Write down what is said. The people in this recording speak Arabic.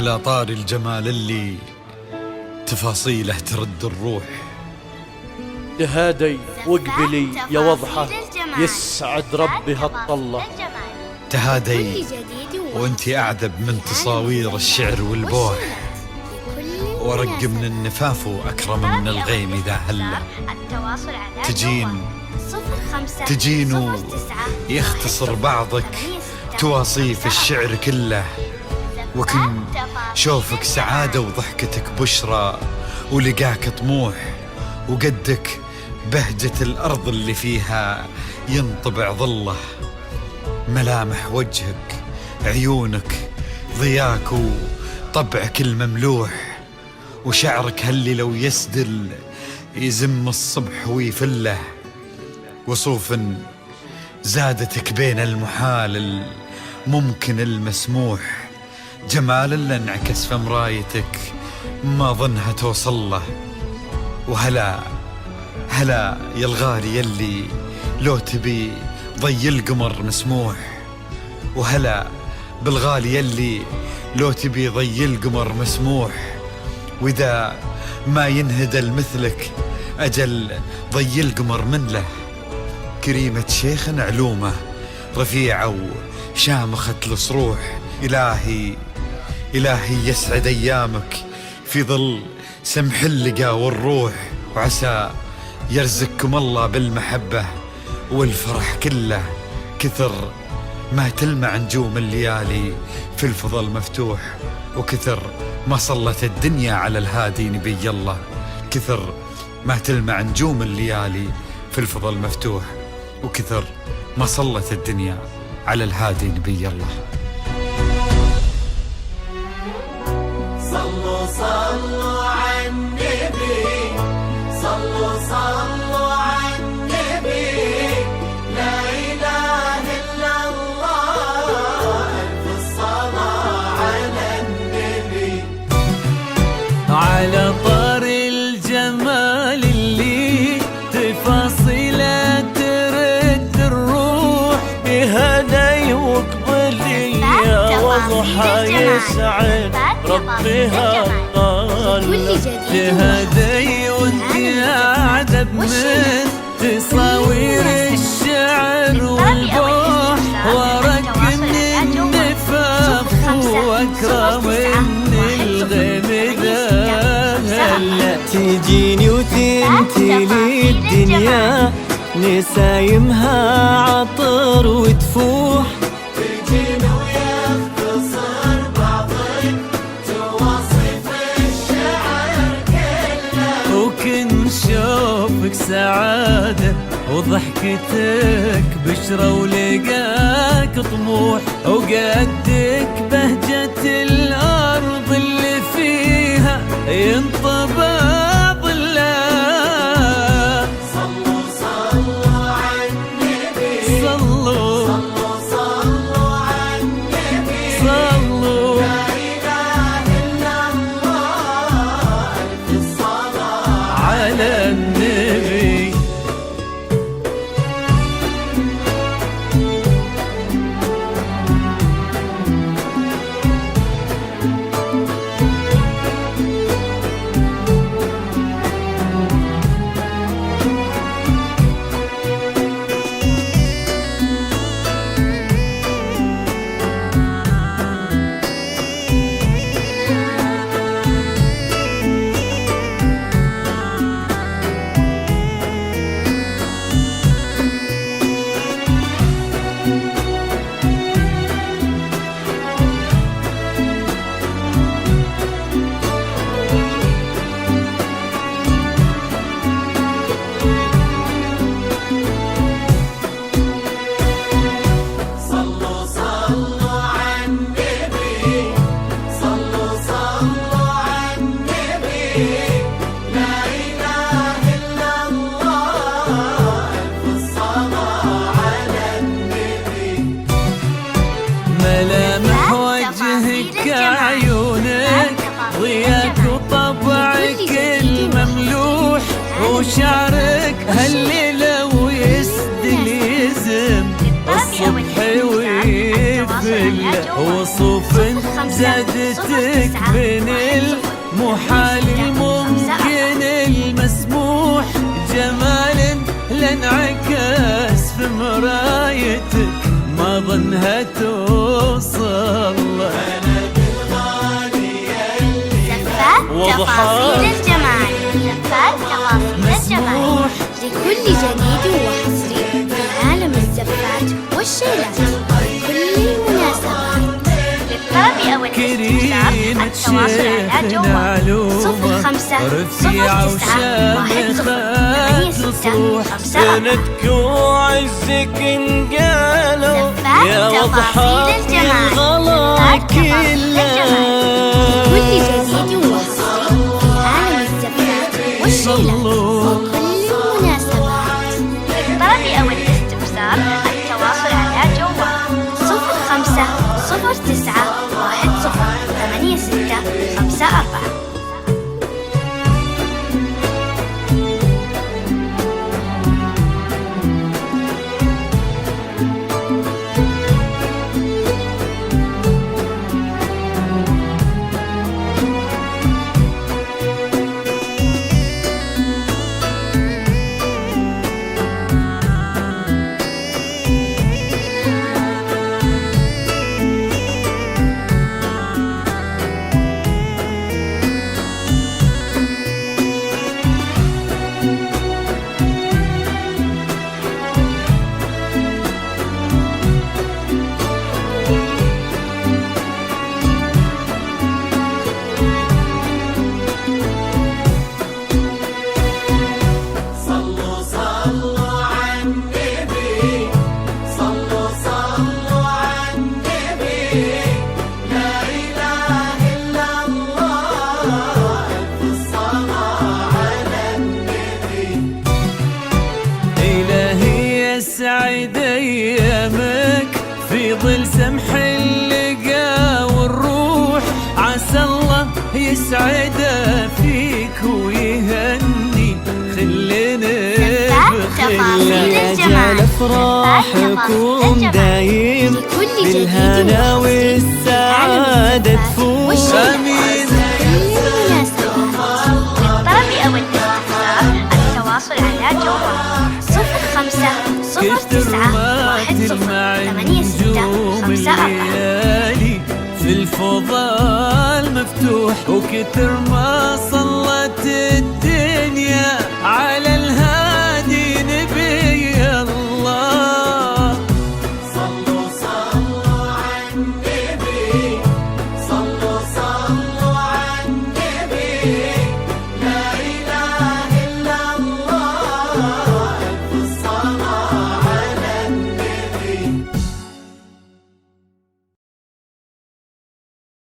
على طار الجمال اللي تفاصيله ترد الروح. تهادي واقبلي يا وضحة، يسعد ربي هالطلة. تهادي وانتي أعذب من تصاوير الشعر والبوح، ورق من النفاف وأكرم من الغيم إذا هلا. تجين يختصر بعضك تواصيف الشعر كله، وكن شوفك سعادة وضحكتك بشرى، ولقاك طموح، وقدك بهجة الأرض اللي فيها ينطبع ظله. ملامح وجهك، عيونك، ضياك وطبعك المملوح، وشعرك هاللي لو يسدل يزم الصبح ويفله. وصوف زادتك بين المحال الممكن المسموح، جمال اللي انعكس في مرايتك ما ظنها توصل له. وهلا هلا يا الغالي يلي لو تبي ضي القمر مسموح، وهلا بالغالي يلي لو تبي ضي القمر مسموح. وإذا ما ينهدى مثلك أجل ضي القمر من له. كريمة شيخ علومه رفيعة وشامخة الصروح، إلهي يسعد أيامك في ظل سمح اللقا والروح. وعسى يرزقكم الله بالمحبة والفرح كله، كثر ما تلمع نجوم الليالي في الفضا المفتوح، وكثر ما صلت الدنيا على الهادي نبي الله. كثر ما تلمع نجوم الليالي في الفضا المفتوح، وكثر ما صلت الدنيا على الهادي نبي الله. صلوا صلوا على النبي، صلوا صلوا على النبي، لا إله إلا الله، ألف الصلاة على النبي. على طار الجمال اللي تفاصيله ترد الروح، بهدي واقبلي يا وضحى يسعد ربي هالطلة. تهدي وانتي أعذب من تصاوير الشعر والبوح، ورق من النفاف واكرم من الغيم إذا هلا. تجيني وتنتلي الدنيا نسايمها عطر وتفوح، تجيني ويختصر بعضك تواصف الشعر كله، وكن شوفك سعادة وضحكتك بشرى، ولقاك طموح، وقدك بهجة الأرض اللي فيها ينطبع ظله. صلوا صلوا على النبي، صلوا صلوا صلوا على النبي، صلوا لا إله إلا الله، ألف الصلاة على النبي. صلوا صلوا على النبي، صلوا صلوا على النبي، لا إله إلا الله، ألف الصلاة على النبي. ملامح وجهك عيونك ضياك وطبعك المملوح، وشعرك هاللي لو يسدل يزم الصبح ويفل. وصوف زادتك بين المحال الممكن المسموح، جمال لانعكس في مرايتك ما ظنها توصل. أنا بالغالي تفاصيل الجمال، زفات تفاصيل الجمال لكل جديد وحصري في عالم الزفات والشيلات لكل المناسبات. للطلب أو الاستفسار التواصل على جوال 05 09 سندك وعزك انقالوا يا وضحى الغلا كله. كل جديد وحصري في عالم الزفات والشيلات وكل المناسبات. للطلب أو الاستفسار التواصل على جوال 05 09 10 86 54. يسعد ايامك في ظل سمح اللقا والروح، عسى الله يسعده فيك ويهني خلنا بخير. جال افراحكم دايم بالهنا والسعادة تفوز. آمين. للطلب أو الاستفسار التواصل على جوال 05 09 10 86 54. في الفضاء مفتوح وكتر ما صلت الدنيا على الهوى